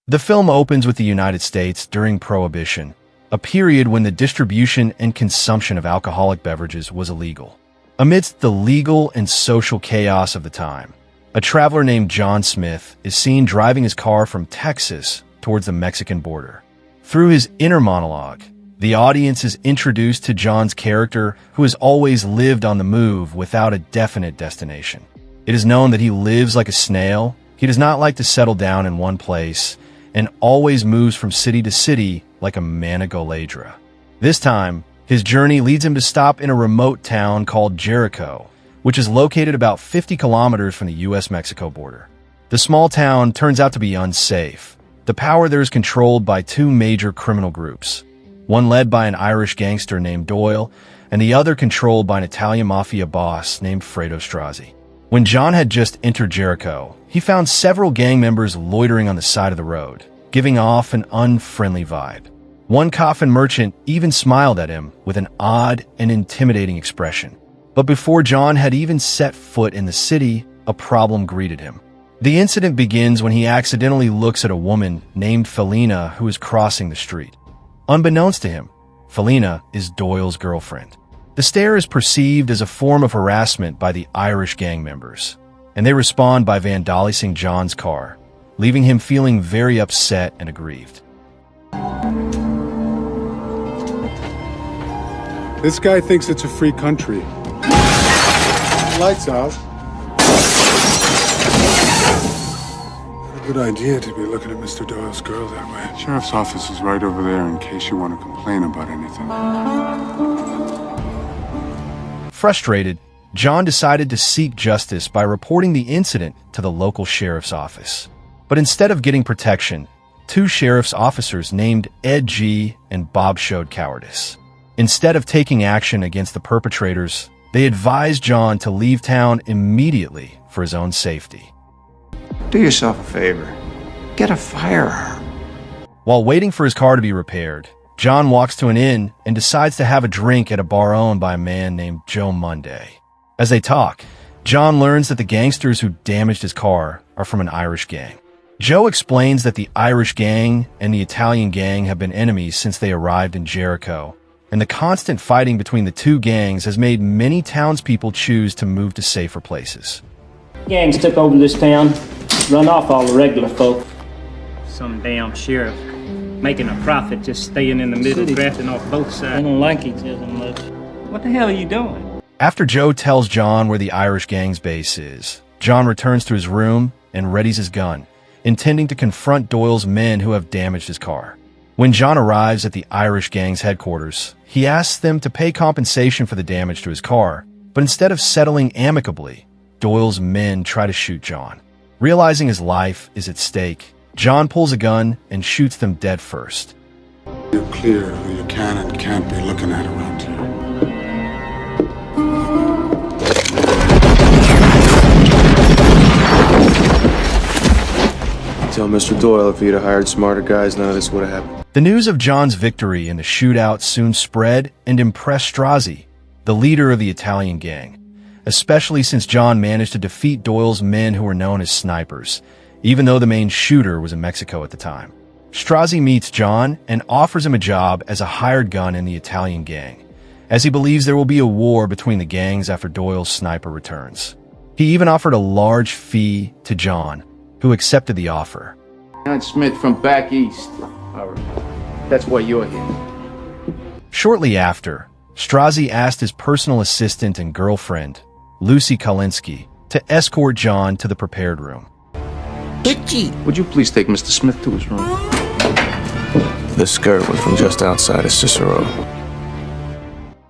The film opens with the United States during Prohibition, a period when the distribution and consumption of alcoholic beverages was illegal. Amidst the legal and social chaos of the time, a traveler named John Smith is seen driving his car from Texas towards the Mexican border. Through his inner monologue, the audience is introduced to John's character, who has always lived on the move without a definite destination. It is known that he lives like a snail. He does not like to settle down in one place and always moves from city to city like a manigaladra. This time, his journey leads him to stop in a remote town called Jericho, which is located about 50 kilometers from the U.S.-Mexico border. The small town turns out to be unsafe. The power there is controlled by two major criminal groups, one led by an Irish gangster named Doyle, and the other controlled by an Italian mafia boss named Fredo Strozzi. When John had just entered Jericho, he found several gang members loitering on the side of the road, giving off an unfriendly vibe. One coffin merchant even smiled at him with an odd and intimidating expression. But before John had even set foot in the city, a problem greeted him. The incident begins when he accidentally looks at a woman named Felina who is crossing the street. Unbeknownst to him, Felina is Doyle's girlfriend. The stare is perceived as a form of harassment by the Irish gang members, and they respond by vandalizing John's car, leaving him feeling very upset and aggrieved. This guy thinks it's a free country. Lights out. Good idea to be looking at Mr. Doyle's girl that way. Sheriff's office is right over there in case you want to complain about anything. Frustrated, John decided to seek justice by reporting the incident to the local sheriff's office. But instead of getting protection, two sheriff's officers named Ed G. and Bob showed cowardice. Instead of taking action against the perpetrators, they advised John to leave town immediately for his own safety. Do yourself a favor. Get a firearm. While waiting for his car to be repaired, John walks to an inn and decides to have a drink at a bar owned by a man named Joe Monday. As they talk, John learns that the gangsters who damaged his car are from an Irish gang. Joe explains that the Irish gang and the Italian gang have been enemies since they arrived in Jericho, and the constant fighting between the two gangs has made many townspeople choose to move to safer places. Gangs took over this town, run off all the regular folk. Some damn sheriff making a profit just staying in the middle, drafting off both sides. They don't like each other much. What the hell are you doing? After Joe tells John where the Irish gang's base is, John returns to his room and readies his gun, intending to confront Doyle's men who have damaged his car. When John arrives at the Irish gang's headquarters, he asks them to pay compensation for the damage to his car, but instead of settling amicably, Doyle's men try to shoot John. Realizing his life is at stake, John pulls a gun and shoots them dead first. You're clear who you can and can't be looking at around here. Tell Mr. Doyle if he'd have hired smarter guys, none of this would have happened. The news of John's victory in the shootout soon spread and impressed Strozzi, the leader of the Italian gang, especially since John managed to defeat Doyle's men who were known as snipers, even though the main shooter was in Mexico at the time. Strozzi meets John and offers him a job as a hired gun in the Italian gang, as he believes there will be a war between the gangs after Doyle's sniper returns. He even offered a large fee to John, who accepted the offer. I'm Smith from back east. All right. That's why you're here. Shortly after, Strozzi asked his personal assistant and girlfriend, Lucy Kalinsky, to escort John to the prepared room. Would you please take Mr. Smith to his room? The skirt was from just outside of Cicero.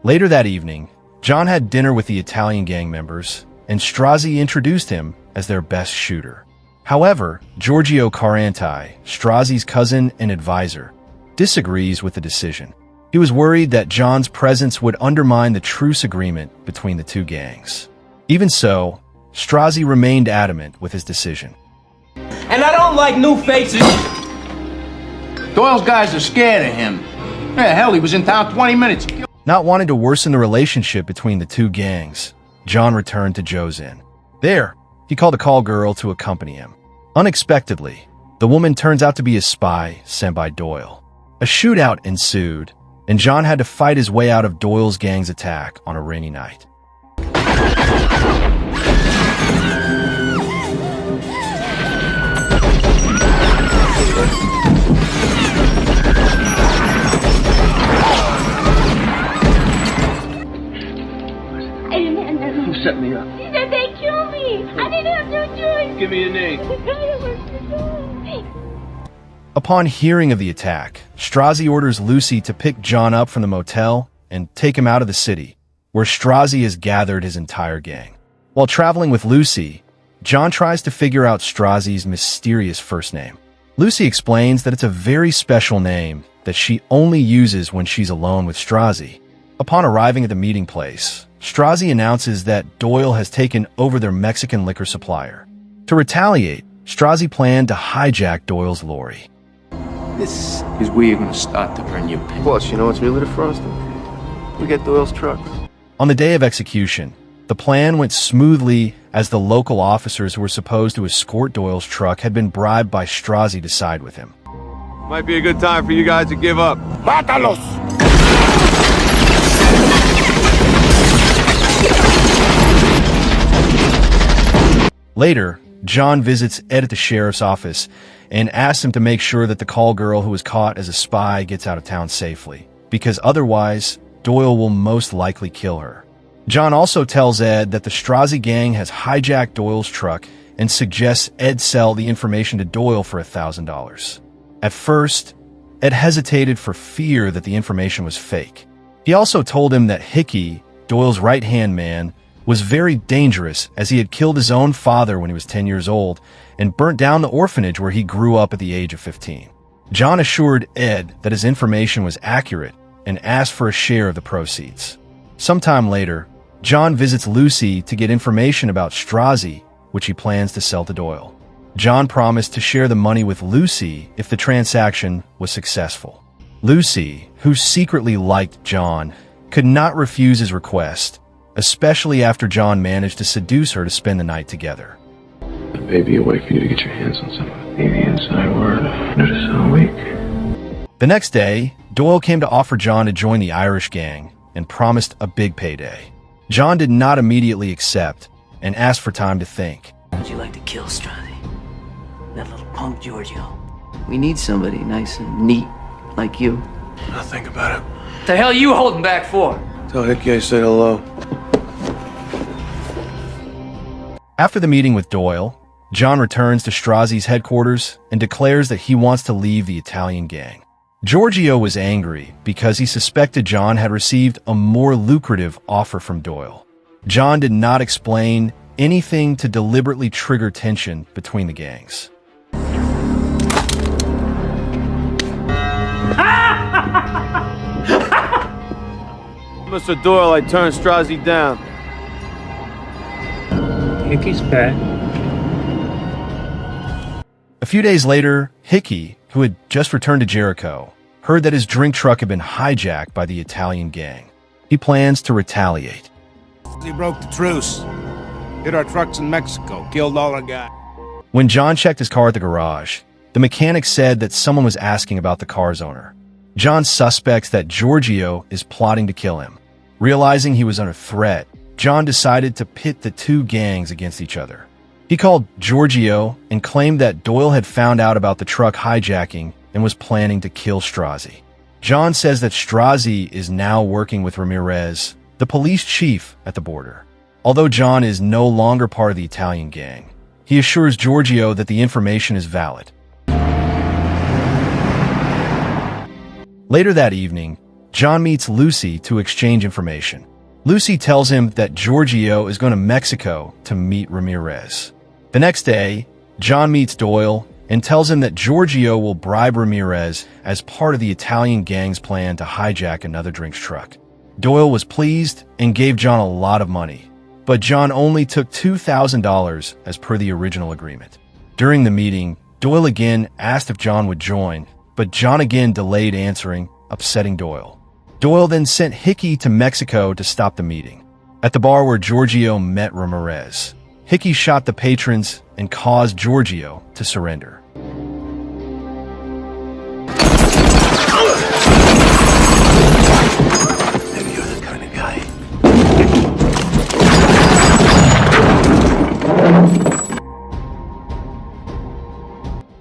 Later that evening, John had dinner with the Italian gang members, and Strozzi introduced him as their best shooter. However, Giorgio Caranti, Strozzi's cousin and advisor, disagrees with the decision. He was worried that John's presence would undermine the truce agreement between the two gangs. Even so, Strozzi remained adamant with his decision. And I don't like new faces. Doyle's guys are scared of him. Yeah, hell, he was in town 20 minutes. Not wanting to worsen the relationship between the two gangs, John returned to Joe's inn. There, he called a call girl to accompany him. Unexpectedly, The woman turns out to be a spy sent by Doyle. A shootout ensued, and John had to fight his way out of Doyle's gang's attack on a rainy night. Who set me up? He said they killed me. I didn't have no choice. Give me your name. Upon hearing of the attack, Strozzi orders Lucy to pick John up from the motel and take him out of the city, where Strozzi has gathered his entire gang. While traveling with Lucy, John tries to figure out Strozzi's mysterious first name. Lucy explains that it's a very special name that she only uses when she's alone with Strozzi. Upon arriving at the meeting place, Strozzi announces that Doyle has taken over their Mexican liquor supplier. To retaliate, Strozzi planned to hijack Doyle's lorry. This is where you're gonna start to earn your pay. Plus, you know what's really defrosting? We get Doyle's trucks. On the day of execution, the plan went smoothly as the local officers who were supposed to escort Doyle's truck had been bribed by Strozzi to side with him. Might be a good time for you guys to give up. Mátalos! Later, John visits Ed at the sheriff's office and asks him to make sure that the call girl who was caught as a spy gets out of town safely, because otherwise, Doyle will most likely kill her. John also tells Ed that the Strozzi gang has hijacked Doyle's truck and suggests Ed sell the information to Doyle for $1,000. At first, Ed hesitated for fear that the information was fake. He also told him that Hickey, Doyle's right-hand man, was very dangerous as he had killed his own father when he was 10 years old and burnt down the orphanage where he grew up at the age of 15. John assured Ed that his information was accurate and asked for a share of the proceeds. Sometime later, John visits Lucy to get information about Strozzi, which he plans to sell to Doyle. John promised to share the money with Lucy if the transaction was successful. Lucy, who secretly liked John, could not refuse his request, especially after John managed to seduce her to spend the night together. The baby awake for you to get your hands on some of the inside word. Notice how weak. The next day, Doyle came to offer John to join the Irish gang and promised a big payday. John did not immediately accept and asked for time to think. Would you like to kill Strozzi? That little punk Giorgio. We need somebody nice and neat like you. I'll think about it. The hell you holding back for? Tell Hickey I said hello. After the meeting with Doyle, John returns to Strozzi's headquarters and declares that he wants to leave the Italian gang. Giorgio was angry because he suspected John had received a more lucrative offer from Doyle. John did not explain anything to deliberately trigger tension between the gangs. Mr. Doyle, I turned Strozzi down. Hickey's back. A few days later, Hickey, who had just returned to Jericho, heard that his drink truck had been hijacked by the Italian gang. He plans to retaliate. He broke the truce. Hit our trucks in Mexico. Killed all our guys. When John checked his car at the garage, the mechanic said that someone was asking about the car's owner. John suspects that Giorgio is plotting to kill him. Realizing he was under threat, John decided to pit the two gangs against each other. He called Giorgio and claimed that Doyle had found out about the truck hijacking and was planning to kill Strozzi. John says that Strozzi is now working with Ramirez, the police chief at the border. Although John is no longer part of the Italian gang, he assures Giorgio that the information is valid. Later that evening, John meets Lucy to exchange information. Lucy tells him that Giorgio is going to Mexico to meet Ramirez. The next day, John meets Doyle and tells him that Giorgio will bribe Ramirez as part of the Italian gang's plan to hijack another drinks truck. Doyle was pleased and gave John a lot of money, but John only took $2,000 as per the original agreement. During the meeting, Doyle again asked if John would join, but John again delayed answering, upsetting Doyle. Doyle then sent Hickey to Mexico to stop the meeting. At the bar where Giorgio met Ramirez, Hickey shot the patrons and caused Giorgio to surrender.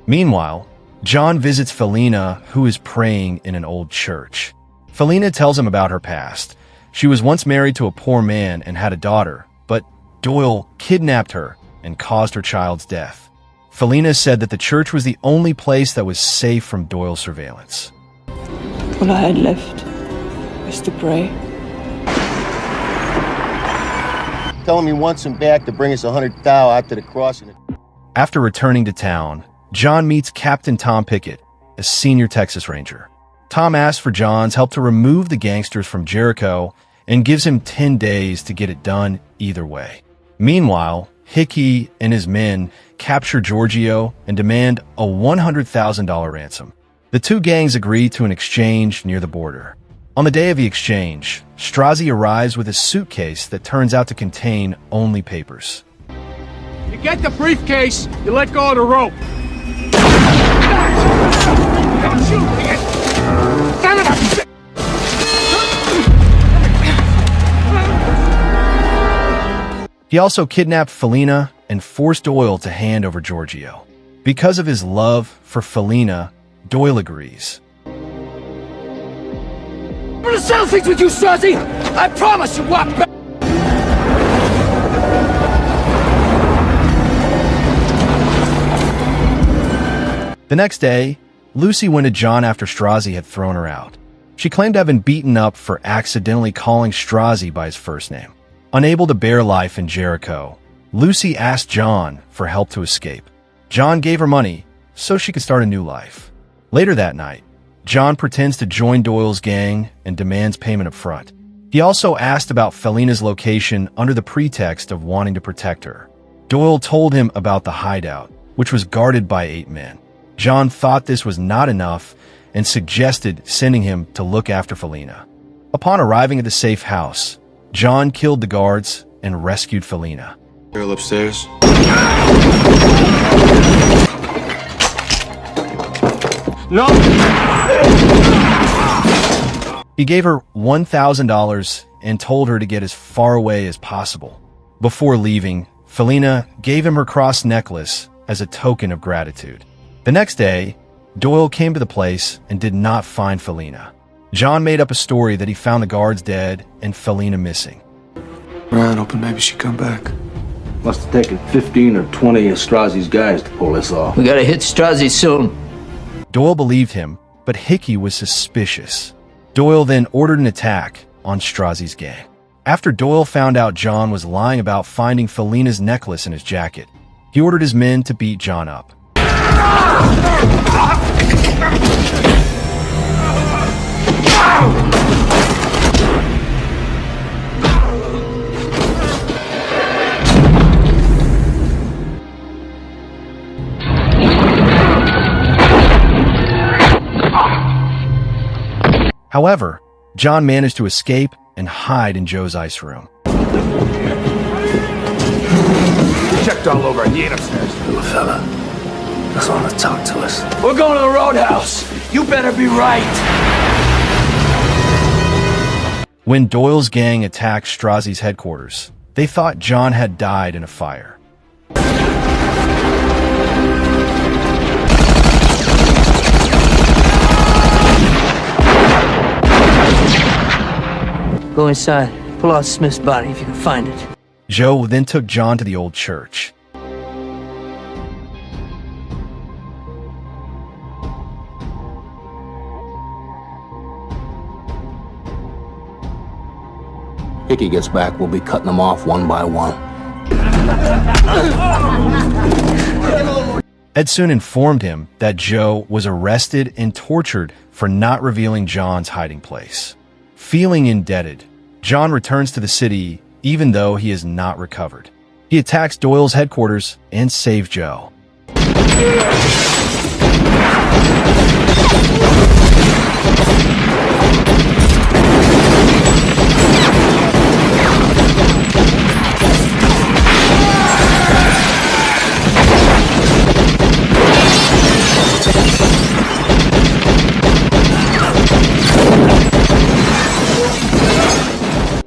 Meanwhile, John visits Felina, who is praying in an old church. Felina tells him about her past. She was once married to a poor man and had a daughter, but Doyle kidnapped her and caused her child's death. Felina said that the church was the only place that was safe from Doyle's surveillance. All I had left was to pray. Tell him he wants him back to bring us 100 thou out to the crossing. After returning to town, John meets Captain Tom Pickett, a senior Texas Ranger. Tom asks for John's help to remove the gangsters from Jericho and gives him 10 days to get it done either way. Meanwhile, Hickey and his men capture Giorgio and demand a $100,000 ransom. The two gangs agree to an exchange near the border. On the day of the exchange, Strozzi arrives with a suitcase that turns out to contain only papers. You get the briefcase, you let go of the rope. Don't shoot me! Son of a bitch! He also kidnapped Felina and forced Doyle to hand over Giorgio. Because of his love for Felina, Doyle agrees. I'm gonna settle things with you, Strozzi! I promise you walk back! The next day, Lucy went to John after Strozzi had thrown her out. She claimed to have been beaten up for accidentally calling Strozzi by his first name. Unable to bear life in Jericho, Lucy asked John for help to escape. John gave her money so she could start a new life. Later that night, John pretends to join Doyle's gang and demands payment up front. He also asked about Felina's location under the pretext of wanting to protect her. Doyle told him about the hideout, which was guarded by 8 men. John thought this was not enough and suggested sending him to look after Felina. Upon arriving at the safe house, John killed the guards and rescued Felina. Girl upstairs. No! He gave her $1,000 and told her to get as far away as possible. Before leaving, Felina gave him her cross necklace as a token of gratitude. The next day, Doyle came to the place and did not find Felina. John made up a story that he found the guards dead and Felina missing. Ryan, hoping maybe she'd come back. Must have taken 15 or 20 of Strozzi's guys to pull this off. We gotta hit Strozzi soon. Doyle believed him, but Hickey was suspicious. Doyle then ordered an attack on Strozzi's gang. After Doyle found out John was lying about finding Felina's necklace in his jacket, he ordered his men to beat John up. However, John managed to escape and hide in Joe's ice room. Checked all over. He ain't upstairs. Little fella, doesn't want to talk to us. We're going to the roadhouse. You better be right. When Doyle's gang attacked Strozzi's headquarters, they thought John had died in a fire. Go inside. Pull out Smith's body if you can find it. Joe then took John to the old church. Hickey gets back, we'll be cutting them off one by one. Ed soon informed him that Joe was arrested and tortured for not revealing John's hiding place. Feeling indebted, John returns to the city even though he is not recovered. He attacks Doyle's headquarters and saves Joe.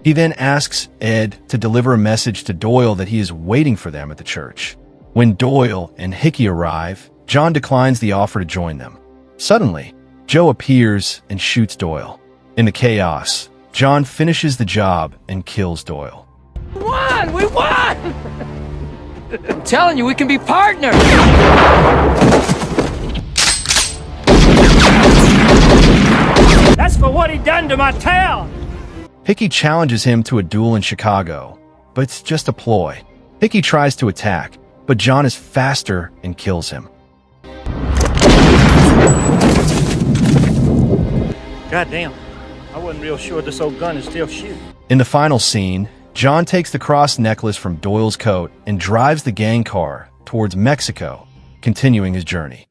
He then asks Ed to deliver a message to Doyle that he is waiting for them at the church. When Doyle and Hickey arrive, John declines the offer to join them. Suddenly, Joe appears and shoots Doyle. In the chaos, John finishes the job and kills Doyle. We won! We won! I'm telling you, we can be partners! That's for what he done to my town! Hickey challenges him to a duel in Chicago, but it's just a ploy. Hickey tries to attack, but John is faster and kills him. Goddamn, I wasn't real sure this old gun is still shooting. In the final scene, John takes the cross necklace from Doyle's coat and drives the gang car towards Mexico, continuing his journey.